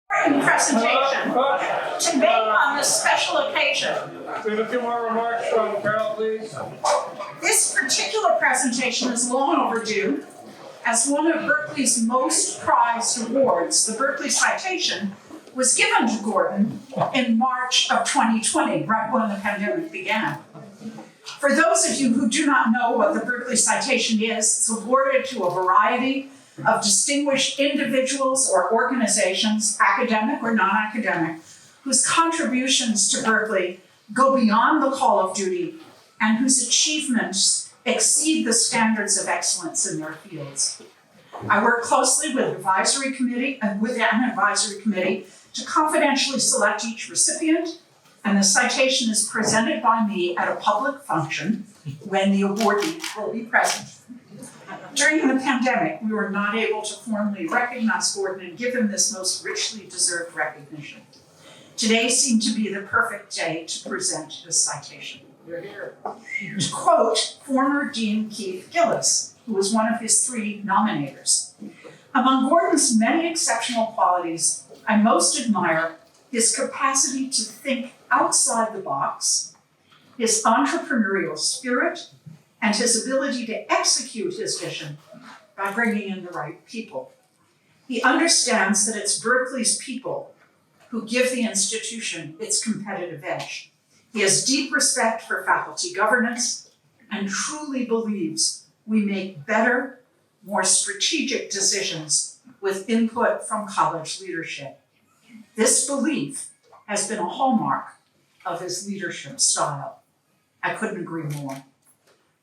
Presentation to make on this special occasion. We have a few more remarks from Carol, please. This particular presentation is long overdue. As one of Berkeley's most prized awards, the Berkeley Citation was given to Gordon in March of 2020, right when the pandemic began. For those of you who do not know what the Berkeley Citation is, it's awarded to a variety of distinguished individuals or organizations, academic or non-academic, whose contributions to Berkeley go beyond the call of duty and whose achievements exceed the standards of excellence in their fields. I work closely with an advisory committee to confidentially select each recipient, and the citation is presented by me at a public function when the awardee will be present. During the pandemic, we were not able to formally recognize Gordon and give him this most richly deserved recognition. Today seemed to be the perfect day to present this citation. You're here. To quote former Dean Keith Gillis, who was one of his 3 nominators, "Among Gordon's many exceptional qualities, I most admire his capacity to think outside the box, his entrepreneurial spirit, and his ability to execute his vision by bringing in the right people. He understands that it's Berkeley's people who give the institution its competitive edge. He has deep respect for faculty governance and truly believes we make better, more strategic decisions with input from college leadership. This belief has been a hallmark of his leadership style." I couldn't agree more.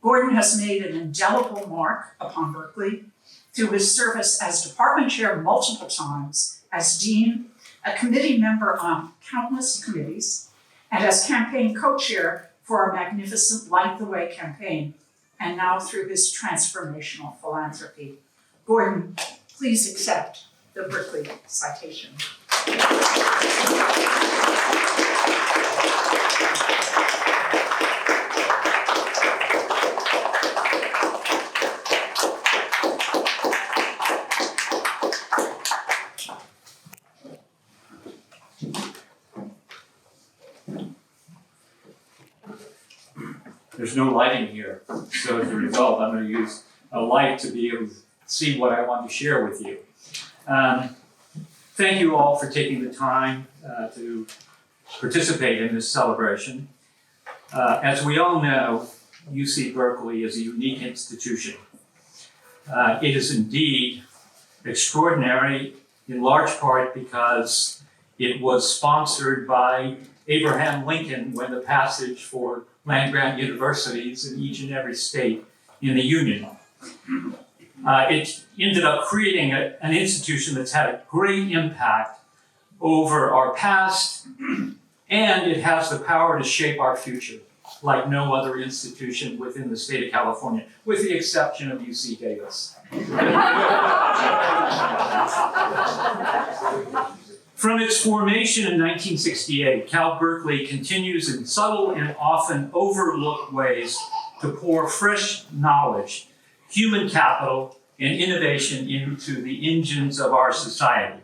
Gordon has made an indelible mark upon Berkeley through his service as department chair multiple times, as dean, a committee member on countless committees, and as campaign co-chair for our magnificent Light the Way campaign, and now through his transformational philanthropy. Gordon, please accept the Berkeley Citation. There's no lighting here, so as a result, I'm going to use a light to be able to see what I want to share with you. Thank you all for taking the time to participate in this celebration. As we all know, UC Berkeley is a unique institution. It is indeed extraordinary, in large part because it was sponsored by Abraham Lincoln when the passage for land-grant universities in each and every state in the Union. It ended up creating an institution that's had a great impact over our past, and it has the power to shape our future like no other institution within the state of California, with the exception of UC Davis. From its formation in 1968, Cal Berkeley continues in subtle and often overlooked ways to pour fresh knowledge, human capital, and innovation into the engines of our society.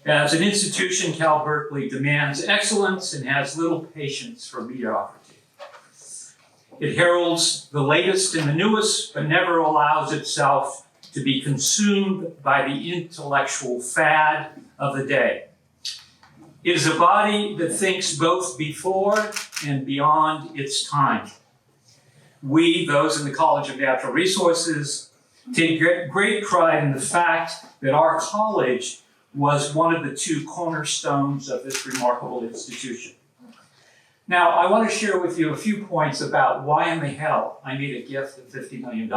As an institution, Cal Berkeley demands excellence and has little patience for mediocrity. It heralds the latest and the newest, but never allows itself to be consumed by the intellectual fad of the day. It is a body that thinks both before and beyond its time. We, those in the College of Natural Resources, take great pride in the fact that our college was one of the 2 cornerstones of this remarkable institution. Now, I want to share with you a few points about why in the hell I made a gift of $50 million.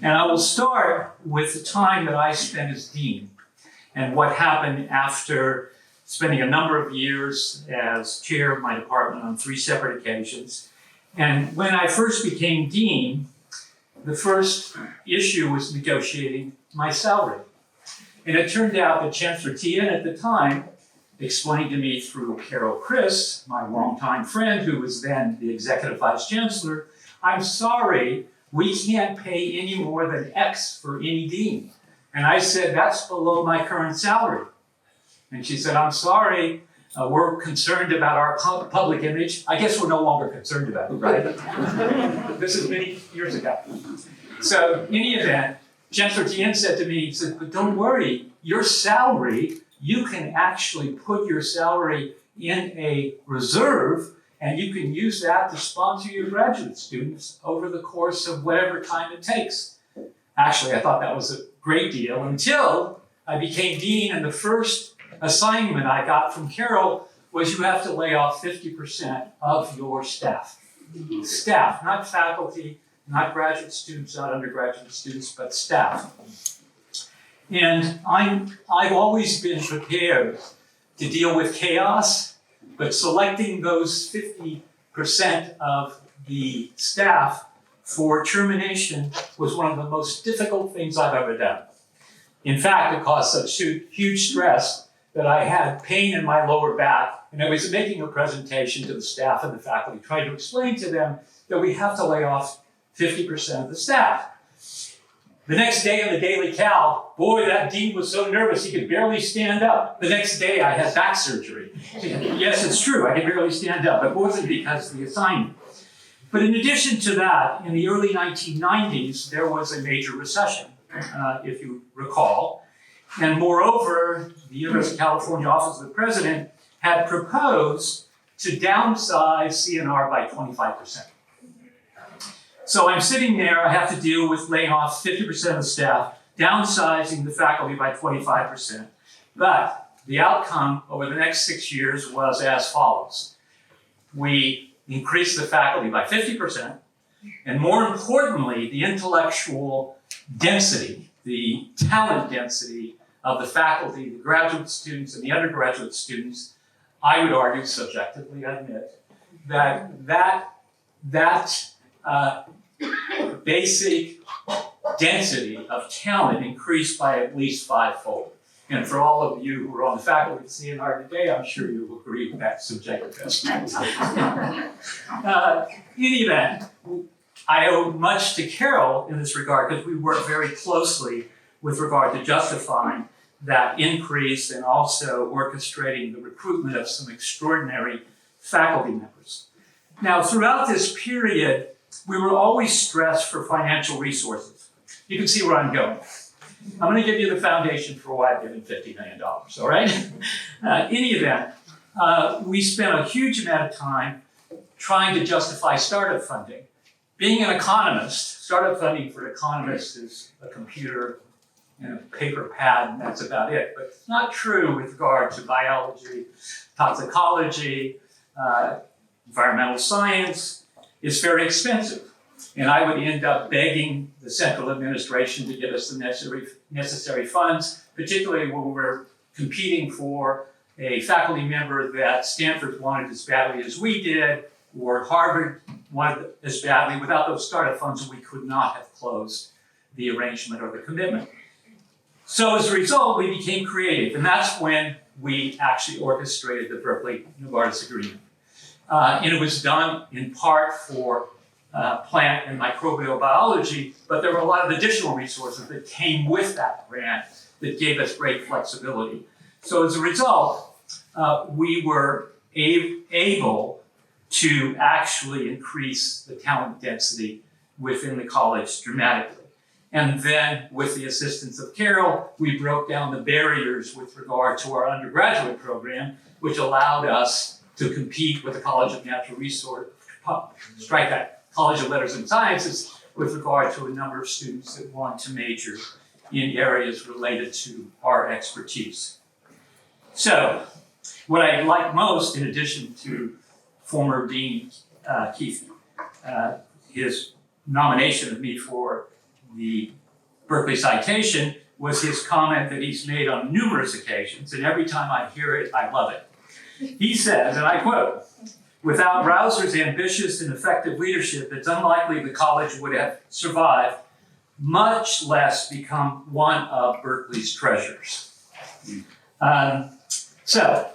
And I will start with the time that I spent as dean and what happened after spending a number of years as chair of my department on 3 separate occasions. And when I first became dean, the first issue was negotiating my salary. And it turned out that Chancellor Tien at the time explained to me through Carol Chris, my longtime friend who was then the executive vice chancellor, "I'm sorry, we can't pay any more than X for any dean." And I said, "That's below my current salary." And she said, I'm sorry, we're concerned about our public image. I guess we're no longer concerned about it, right? This is many years ago. So in any event, Chancellor Tien said to me, he said, but don't worry, your salary, you can actually put your salary in a reserve, and you can use that to sponsor your graduate students over the course of whatever time it takes. Actually, I thought that was a great deal until I became dean, and the first assignment I got from Carol was you have to lay off 50% of your staff. Staff, not faculty, not graduate students, not undergraduate students, but staff. And I've always been prepared to deal with chaos, but selecting those 50% of the staff for termination was one of the most difficult things I've ever done. In fact, it caused such huge stress that I had pain in my lower back, and I was making a presentation to the staff and the faculty, trying to explain to them that we have to lay off 50% of the staff. The next day in the Daily Cal, boy, that dean was so nervous he could barely stand up. The next day I had back surgery. Yes, it's true, I could barely stand up. It wasn't because of the assignment. But in addition to that, in the early 1990s, there was a major recession, if you recall. And moreover, the University of California Office of the President had proposed to downsize CNR by 25%. So I'm sitting there, I have to deal with laying off 50% of the staff, downsizing the faculty by 25%. But the outcome over the next 6 years was as follows. We increased the faculty by 50%, and more importantly, the intellectual density, the talent density of the faculty, the graduate students, and the undergraduate students, I would argue, subjectively, I admit, that basic density of talent increased by at least fivefold. And for all of you who are on the faculty at CNR today, I'm sure you will agree with that subjective estimate. In any event, I owe much to Carol in this regard because we worked very closely with regard to justifying that increase and also orchestrating the recruitment of some extraordinary faculty members. Now, throughout this period, we were always stressed for financial resources. You can see where I'm going. I'm going to give you the foundation for why I've given $50 million, all right? In any event, we spent a huge amount of time trying to justify startup funding. Being an economist, startup funding for economists is a computer and a paper pad, and that's about it. But it's not true with regard to biology, toxicology, environmental science. It's very expensive. And I would end up begging the central administration to give us the necessary funds, particularly when we were competing for a faculty member that Stanford wanted as badly as we did, or Harvard wanted as badly. Without those startup funds, we could not have closed the arrangement or the commitment. So as a result, we became creative, and that's when we actually orchestrated the Berkeley-Novartis agreement. And it was done in part for plant and microbial biology, but there were a lot of additional resources that came with that grant that gave us great flexibility. So as a result, we were able to actually increase the talent density within the college dramatically. And then with the assistance of Carol, we broke down the barriers with regard to our undergraduate program, which allowed us to compete with the College of Natural Resources, College of Letters and Sciences, with regard to a number of students that want to major in areas related to our expertise. So, what I like most, in addition to former Dean Keith, his nomination of me for the Berkeley Citation, was his comment that he's made on numerous occasions, and every time I hear it, I love it. He says, and I quote, "Without Rausser's ambitious and effective leadership, it's unlikely the college would have survived, much less become one of Berkeley's treasures." So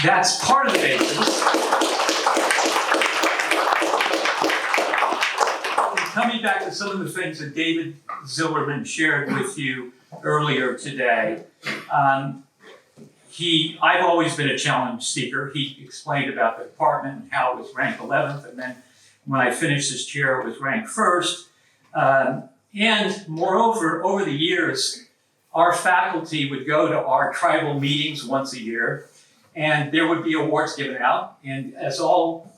that's part of the basis. Coming back to some of the things that David Zillerman shared with you earlier today, I've always been a challenge seeker. He explained about the department and how it was ranked 11th, and then when I finished as chair, it was ranked 1st. And moreover, over the years, our faculty would go to our tribal meetings once a year, and there would be awards given out. And as all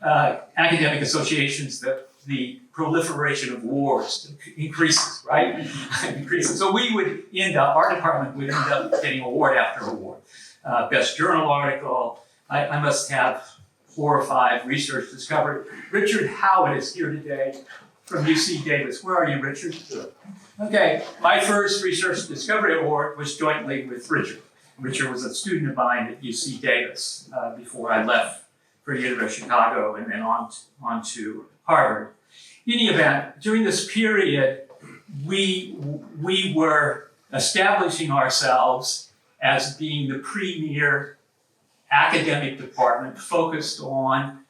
academic associations, the proliferation of awards increases, right? Increases. So we would end up, our department would end up getting award after award. Best journal article. I must have 4 or 5 research discovery. Richard Howard is here today from UC Davis. Where are you, Richard? Okay, my first research discovery award was jointly with Richard. Richard was a student of mine at UC Davis before I left for the University of Chicago and then on to Harvard. In any event, during this period, we were establishing ourselves as being the premier academic department focused on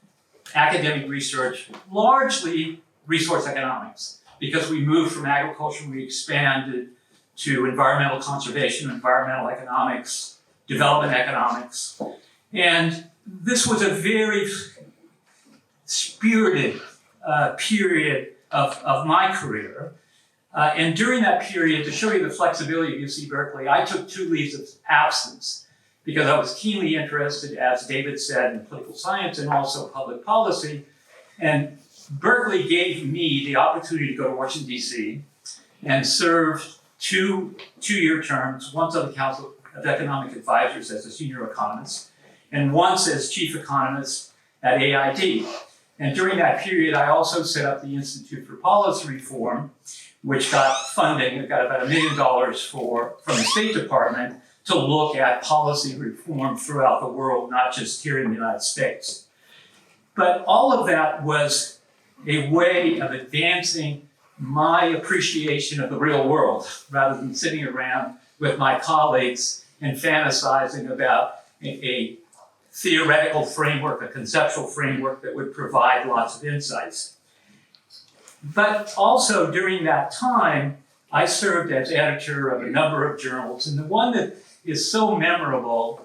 academic research, largely resource economics, because we moved from agriculture, we expanded to environmental conservation, environmental economics, development economics. And this was a very spirited period of my career. And during that period, to show you the flexibility of UC Berkeley, I took 2 leaves of absence because I was keenly interested, as David said, in political science and also public policy. And Berkeley gave me the opportunity to go to Washington, D.C. and serve 2 two-year terms, once on the Council of Economic Advisors as a senior economist, and once as chief economist at AID. And during that period, I also set up the Institute for Policy Reform, which got funding. It got about $1 million from the State Department to look at policy reform throughout the world, not just here in the United States. But all of that was a way of advancing my appreciation of the real world, rather than sitting around with my colleagues and fantasizing about a theoretical framework, a conceptual framework that would provide lots of insights. But also during that time, I served as editor of a number of journals, and the one that is so memorable,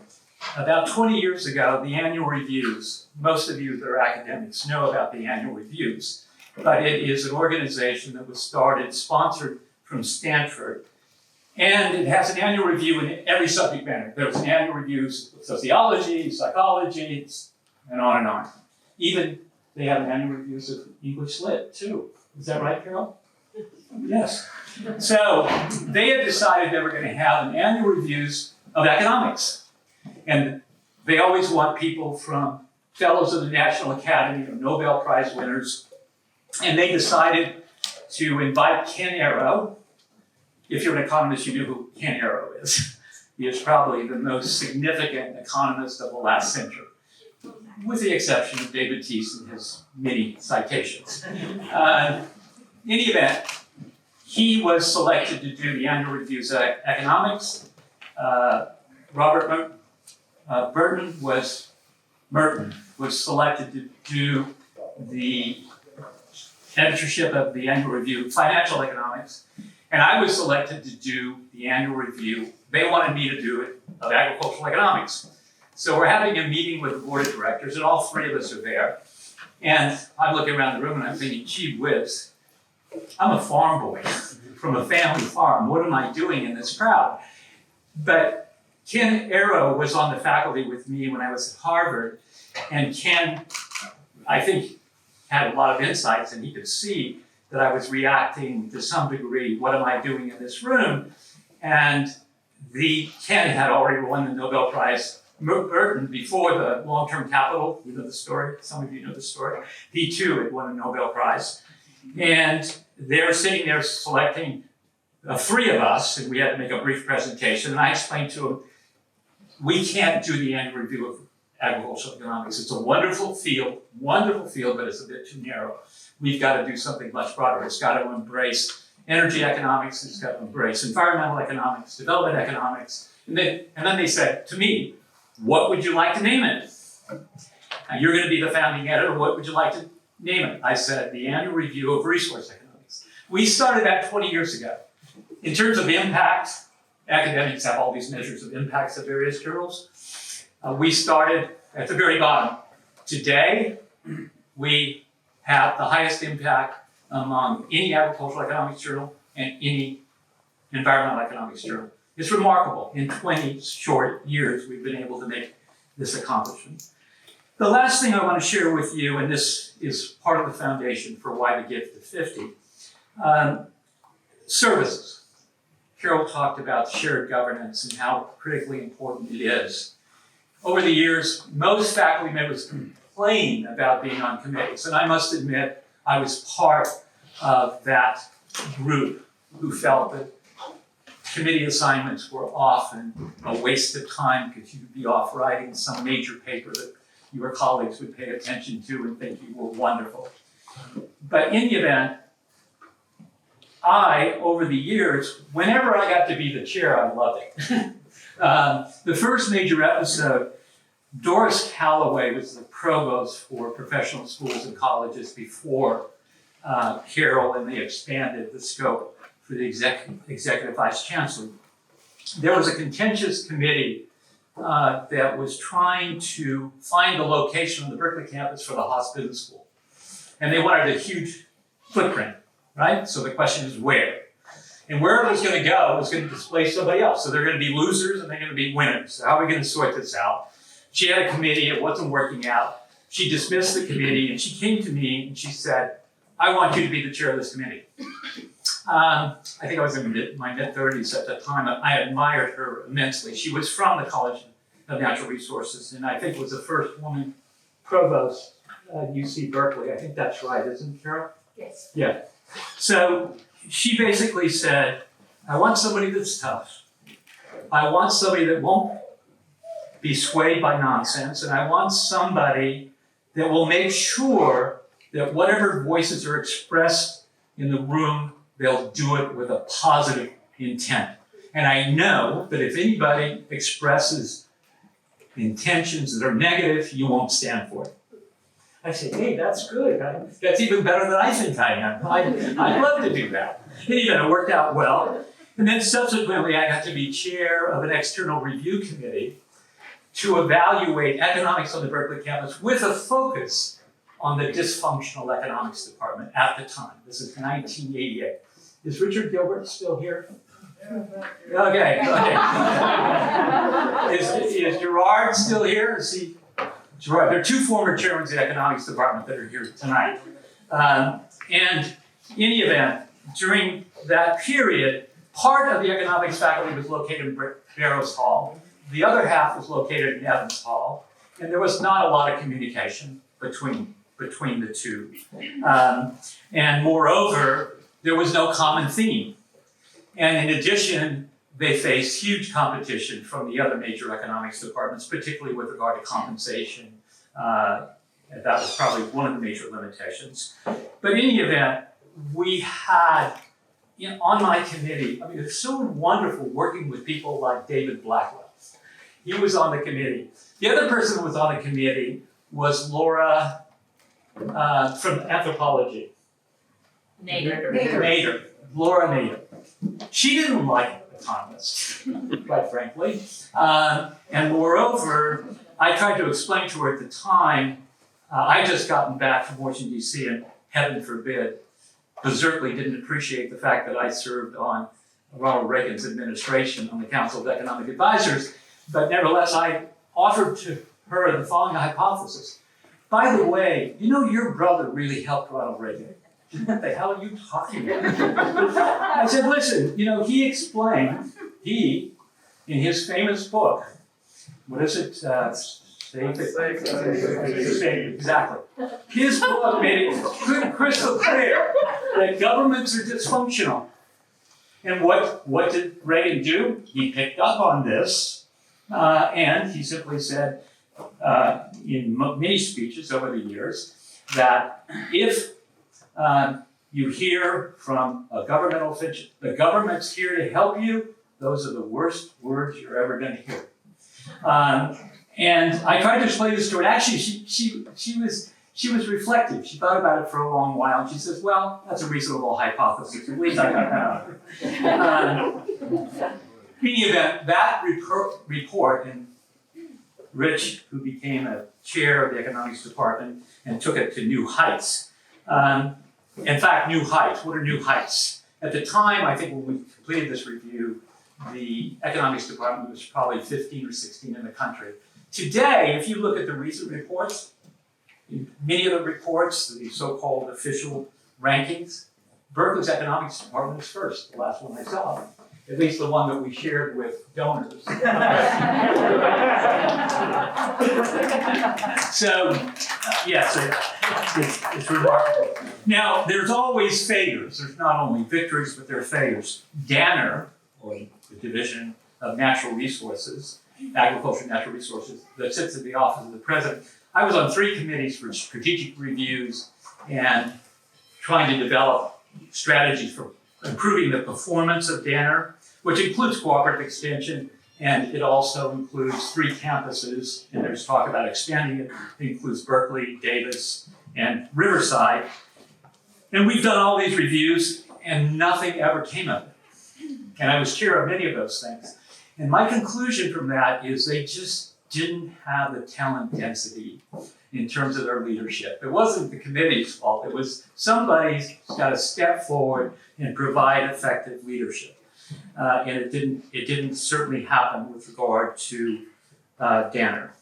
about 20 years ago, the annual reviews. Most of you that are academics know about the annual reviews, but it is an organization that was started, sponsored from Stanford, and it has an annual review in every subject matter. There's an annual review of sociology, psychology, and on and on. Even they have annual reviews of English Lit, too. Is that right, Carol? Yes. So they had decided they were going to have an annual reviews of economics. And they always want people from fellows of the National Academy or Nobel Prize winners. And they decided to invite Ken Arrow. If you're an economist, you know who Ken Arrow is. He is probably the most significant economist of the last century, with the exception of David Teese and his many citations. In any event, he was selected to do the annual reviews of economics. Robert Merton was selected to do the editorship of the annual review of financial economics. And I was selected to do the annual review. They wanted me to do it of agricultural economics. So we're having a meeting with the board of directors, and all 3 of us are there. And I'm looking around the room and I'm thinking, gee whiz, I'm a farm boy from a family farm. What am I doing in this crowd? But Ken Arrow was on the faculty with me when I was at Harvard. And Ken, I think, had a lot of insights, and he could see that I was reacting to some degree, what am I doing in this room? And Ken had already won the Nobel Prize. Merton, before the long-term capital, you know the story, some of you know the story, he too had won a Nobel Prize. And they're sitting there selecting 3 of us, and we had to make a brief presentation. And I explained to him, we can't do the annual review of agricultural economics. It's a wonderful field, but it's a bit too narrow. We've got to do something much broader. It's got to embrace energy economics, it's got to embrace environmental economics, development economics. And then they said to me, what would you like to name it? Now, you're going to be the founding editor. What would you like to name it? I said, the annual review of resource economics. We started that 20 years ago. In terms of impact, academics have all these measures of impacts of various journals. We started at the very bottom. Today, we have the highest impact among any agricultural economics journal and any environmental economics journal. It's remarkable. In 20 short years, we've been able to make this accomplishment. The last thing I want to share with you, and this is part of the foundation for why the gift of 50, services. Carol talked about shared governance and how critically important it is. Over the years, most faculty members complain about being on committees, and I must admit, I was part of that group who felt that committee assignments were often a waste of time because you'd be off writing some major paper that your colleagues would pay attention to and think you were wonderful. But in the event, over the years, whenever I got to be the chair, I loved it. The first major episode, Doris Calloway was the provost for professional schools and colleges before Carol, and they expanded the scope for the executive vice chancellor. There was a contentious committee that was trying to find the location on the Berkeley campus for the Haas Business School. And they wanted a huge footprint, right? So the question is where? And where it was going to go was going to displace somebody else. So they're going to be losers and they're going to be winners. So how are we going to sort this out? She had a committee, it wasn't working out. She dismissed the committee and she came to me and she said, I want you to be the chair of this committee. I think I was in my mid-30s at the time. I admired her immensely. She was from the College of Natural Resources and I think was the first woman provost at UC Berkeley. I think that's right, isn't it, Carol? Yes. Yeah. So she basically said, I want somebody that's tough. I want somebody that won't be swayed by nonsense, and I want somebody that will make sure that whatever voices are expressed in the room, they'll do it with a positive intent. And I know that if anybody expresses intentions that are negative, you won't stand for it. I say, hey, that's good. That's even better than I think I am. I'd love to do that. And even it worked out well. And then subsequently, I got to be chair of an external review committee to evaluate economics on the Berkeley campus with a focus on the dysfunctional economics department at the time. This is 1988. Is Richard Gilbert still here? Okay. Is Gerard still here? Is he? Gerard, there are two former chairmen of the economics department that are here tonight. And in any event, during that period, part of the economics faculty was located in Barrows Hall. The other half was located in Evans Hall. And there was not a lot of communication between the two. And moreover, there was no common theme. And in addition, they faced huge competition from the other major economics departments, particularly with regard to compensation. And that was probably one of the major limitations. But in any event, we had, on my committee, it's so wonderful working with people like David Blackwell. He was on the committee. The other person who was on the committee was Laura from anthropology. Nader. Laura Nader. She didn't like economists, quite frankly. And moreover, I tried to explain to her at the time, I just gotten back from Washington, D.C., and heaven forbid, berserkly didn't appreciate the fact that I served on Ronald Reagan's administration on the Council of Economic Advisors. But nevertheless, I offered to her the following hypothesis. By the way, your brother really helped Ronald Reagan. What the hell are you talking about? I said, listen, he explained, in his famous book, what is it? Exactly. His book made it crystal clear that governments are dysfunctional. And what did Reagan do? He picked up on this, and he simply said, in many speeches over the years, that if you hear from a governmental official, the government's here to help you, those are the worst words you're ever going to hear. And I tried to explain this to her. Actually, she was reflective. She thought about it for a long while, and she says, well, that's a reasonable hypothesis. At least I got that out. any event, that report, and Rich, who became a chair of the economics department and took it to new heights. In fact, new heights. What are new heights? At the time, I think when we completed this review, the economics department was probably 15 or 16 in the country. Today, if you look at the recent reports, many of the reports, the so-called official rankings, Berkeley's economics department is first, the last one I saw. At least the one that we shared with donors. So, yes, it's remarkable. Now, there's always failures. There's not only victories, but there are failures. Danner, or the Division of Natural Resources, Agriculture and Natural Resources, that sits at the office of the president. I was on 3 committees for strategic reviews and trying to develop strategies for improving the performance of Danner, which includes cooperative extension, and it also includes 3 campuses, and there's talk about expanding it. It includes Berkeley, Davis, and Riverside. And we've done all these reviews, and nothing ever came of it. And I was chair of many of those things. And my conclusion from that is they just didn't have the talent density in terms of their leadership. It wasn't the committee's fault. It was somebody's got to step forward and provide effective leadership. And it didn't certainly happen with regard to Danner.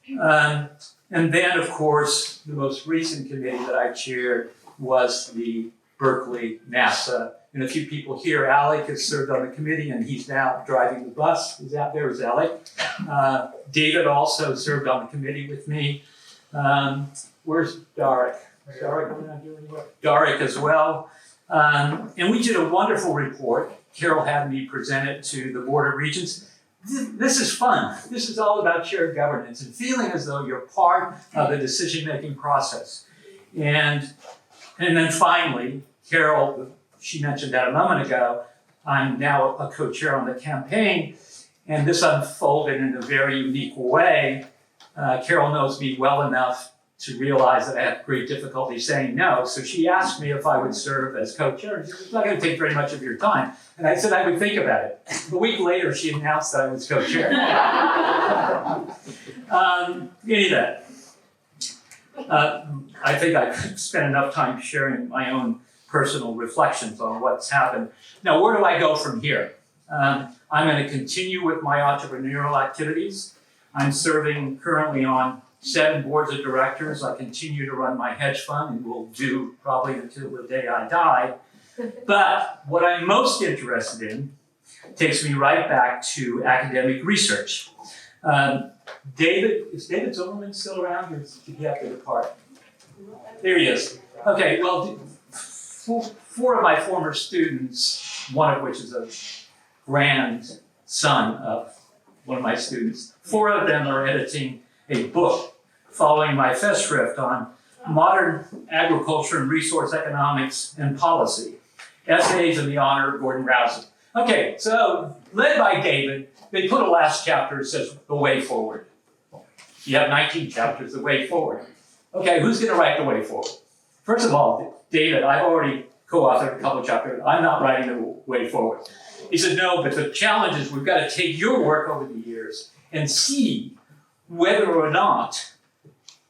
And then, of course, the most recent committee that I chaired was the Berkeley NASA. And a few people here, Alec has served on the committee and he's now driving the bus. He's out there, is Alec. David also served on the committee with me. Where's Darek? Is Darek coming out here anywhere? Darek as well. And we did a wonderful report. Carol had me present it to the Board of Regents. This is fun. This is all about shared governance and feeling as though you're part of the decision-making process. And then finally, Carol, she mentioned that a moment ago, I'm now a co-chair on the campaign, and this unfolded in a very unique way. Carol knows me well enough to realize that I have great difficulty saying no, so she asked me if I would serve as co-chair, and she said, it's not going to take very much of your time. And I said I would think about it. A week later, she announced that I was co-chair. Anyway, I think I've spent enough time sharing my own personal reflections on what's happened. Now, where do I go from here? I'm going to continue with my entrepreneurial activities. I'm serving currently on 7 boards of directors. I continue to run my hedge fund and will do probably until the day I die. But what I'm most interested in takes me right back to academic research. Is David Zimmerman still around, or did he have to depart? There he is. Okay, well, 4 of my former students, one of which is a grandson of one of my students, 4 of them are editing a book following my festschrift on modern agriculture and resource economics and policy, essays in the honor of Gordon Rausser. Okay, so led by David, they put a last chapter that says the way forward. You have 19 chapters, the way forward. Okay, who's going to write the way forward? First of all, David, I've already co-authored a couple of chapters. I'm not writing the way forward. He said, no, but the challenge is we've got to take your work over the years and see whether or not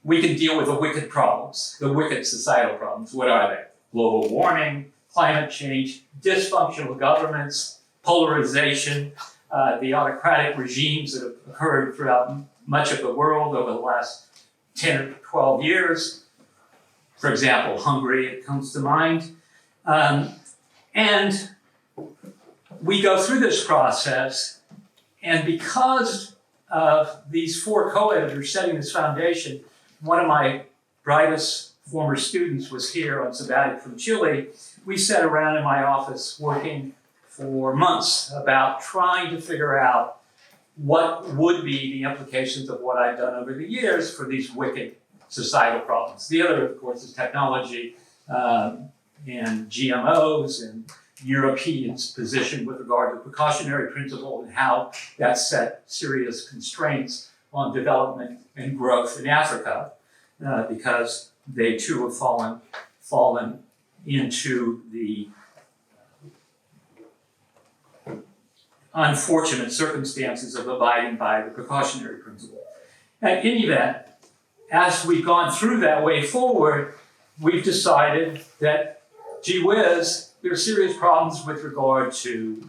we can deal with the wicked problems, the wicked societal problems. What are they? Global warming, climate change, dysfunctional governments, polarization, the autocratic regimes that have occurred throughout much of the world over the last 10 or 12 years. For example, Hungary, it comes to mind. And we go through this process, and because of these 4 co-editors setting this foundation, one of my brightest former students was here on sabbatic from Chile. We sat around in my office working for months about trying to figure out what would be the implications of what I've done over the years for these wicked societal problems. The other, of course, is technology and GMOs and Europeans' position with regard to the precautionary principle and how that set serious constraints on development and growth in Africa, because they too have fallen into the unfortunate circumstances of abiding by the precautionary principle. At any event, as we've gone through that way forward, we've decided that, gee whiz, there are serious problems with regard to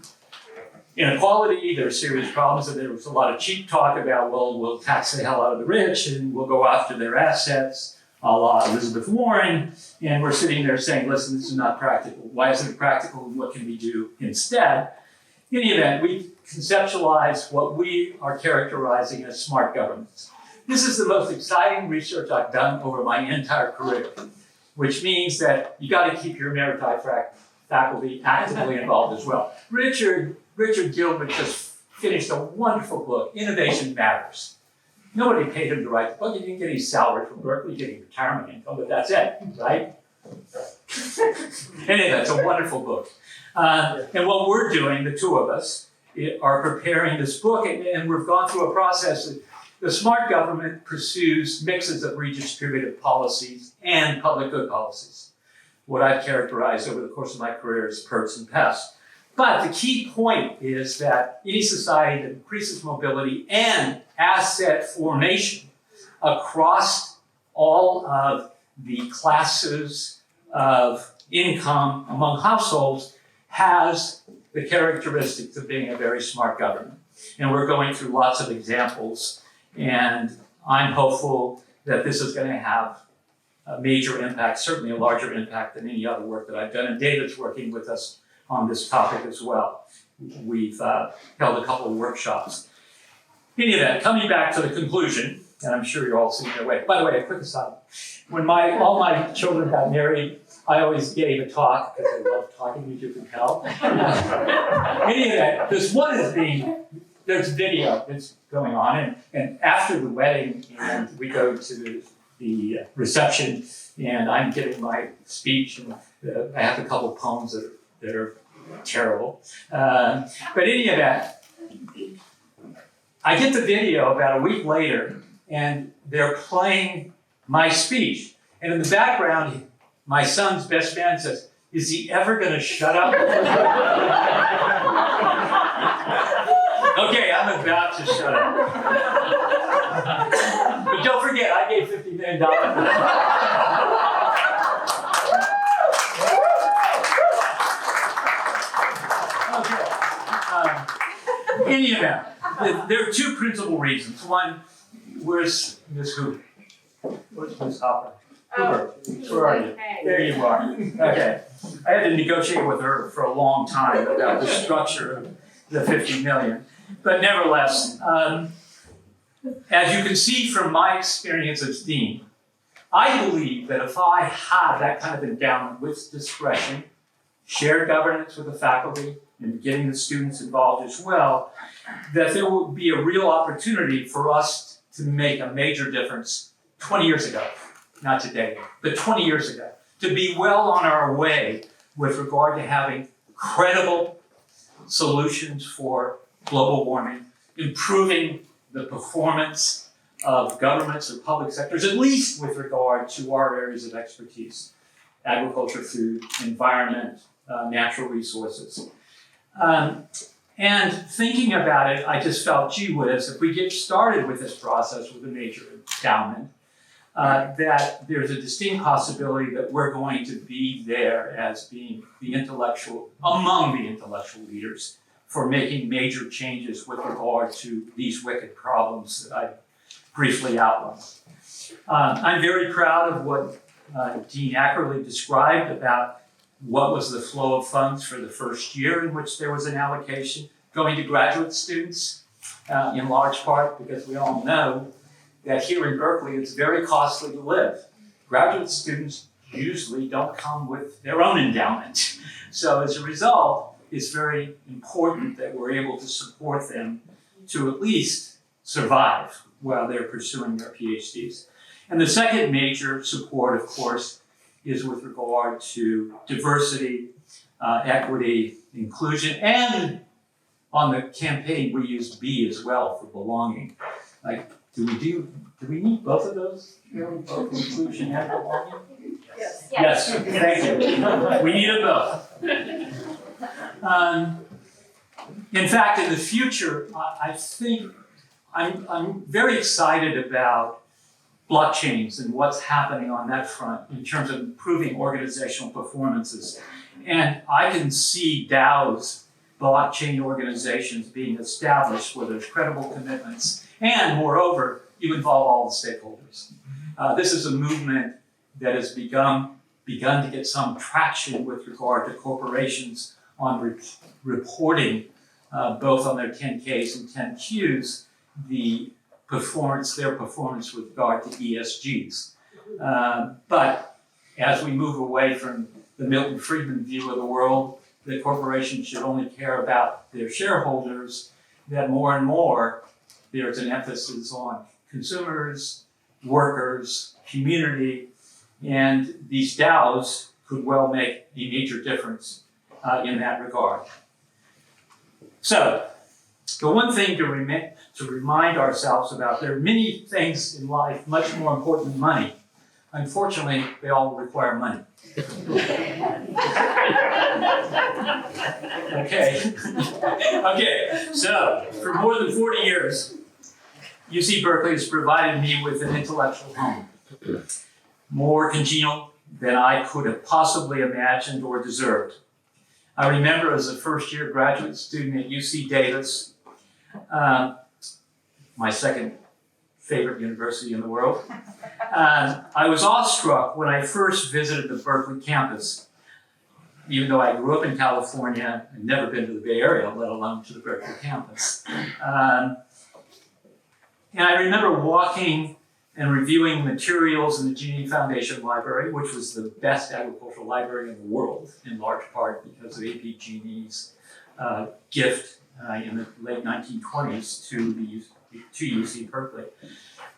inequality, there are serious problems, and there was a lot of cheap talk about, well, we'll tax the hell out of the rich and we'll go after their assets, a la Elizabeth Warren, and we're sitting there saying, listen, this is not practical. Why isn't it practical, and what can we do instead? In any event, we conceptualize what we are characterizing as smart governance. This is the most exciting research I've done over my entire career, which means that you got to keep your emeriti faculty actively involved as well. Richard Gilbert just finished a wonderful book, Innovation Matters. Nobody paid him to write the book. He didn't get any salary from Berkeley, getting retirement income, but that's it, right? Anyway, it's a wonderful book. And what we're doing, the two of us, are preparing this book, and we've gone through a process. The smart government pursues mixes of redistributive policies and public good policies. What I've characterized over the course of my career as PERTs and PEST. But the key point is that any society that increases mobility and asset formation across all of the classes of income among households has the characteristics of being a very smart government. And we're going through lots of examples, and I'm hopeful that this is going to have a major impact, certainly a larger impact than any other work that I've done. And David's working with us on this topic as well. We've held a couple of workshops. In any event, coming back to the conclusion, and I'm sure you're all seeing their way. By the way, a quick aside. When all my children got married, I always gave a talk, because I love talking, as you can tell. In any event, there's video that's going on, and after the wedding, and we go to the reception, and I'm giving my speech, and I have a couple of poems that are terrible. But in any event, I get the video about a week later, and they're playing my speech. And in the background, my son's best man says, "Is he ever going to shut up?" Okay, I'm about to shut up. But don't forget, I gave $50 million for that. In any event, there are two principal reasons. One, where's Ms. Hoover? Where's Ms. Hopper? Hoover, where are you? There you are. Okay. I had to negotiate with her for a long time about the structure of the $50 million. But nevertheless, as you can see from my experience as dean, I believe that if I had that kind of endowment with discretion, shared governance with the faculty, and getting the students involved as well, that there would be a real opportunity for us to make a major difference 20 years ago, not today, but 20 years ago, to be well on our way with regard to having credible solutions for global warming, improving the performance of governments or public sectors, at least with regard to our areas of expertise, agriculture, food, environment, natural resources. And thinking about it, I just felt, gee whiz, if we get started with this process with a major endowment, that there's a distinct possibility that we're going to be there as being among the intellectual leaders for making major changes with regard to these wicked problems that I briefly outlined. I'm very proud of what Dean Ackerley described about what was the flow of funds for the first year in which there was an allocation going to graduate students, in large part because we all know that here in Berkeley it's very costly to live. Graduate students usually don't come with their own endowment. So as a result, it's very important that we're able to support them to at least survive while they're pursuing their PhDs. And the second major support, of course, is with regard to diversity, equity, inclusion, and on the campaign we use B as well for belonging. Like, do we need both of those? Both inclusion and belonging? Yes. Yes, thank you. We need them both. In fact, in the future, I think I'm very excited about blockchains and what's happening on that front in terms of improving organizational performances. And I can see DAOs, blockchain organizations, being established where there's credible commitments, and moreover, you involve all the stakeholders. This is a movement that has begun to get some traction with regard to corporations on reporting both on their 10Ks and 10Qs, their performance with regard to ESGs. But as we move away from the Milton Friedman view of the world, that corporations should only care about their shareholders, that more and more there's an emphasis on consumers, workers, community, and these DAOs could well make a major difference in that regard. So, the one thing to remind ourselves about, there are many things in life much more important than money. Unfortunately, they all require money. Okay, so for more than 40 years, UC Berkeley has provided me with an intellectual home, more congenial than I could have possibly imagined or deserved. I remember as a first-year graduate student at UC Davis, my second favorite university in the world, I was awestruck when I first visited the Berkeley campus. Even though I grew up in California and never been to the Bay Area, let alone to the Berkeley campus. And I remember walking and reviewing materials in the Genie Foundation Library, which was the best agricultural library in the world, in large part because of A.P. Genie's gift in the late 1920s to UC Berkeley.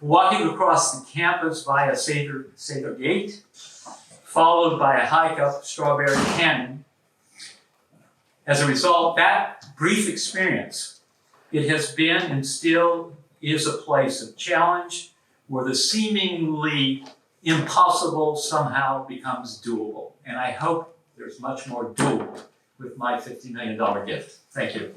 Walking across the campus via Seder Gate, followed by a hike up Strawberry Canyon. As a result, that brief experience, it has been and still is a place of challenge where the seemingly impossible somehow becomes doable. And I hope there's much more doable with my $50 million gift. Thank you.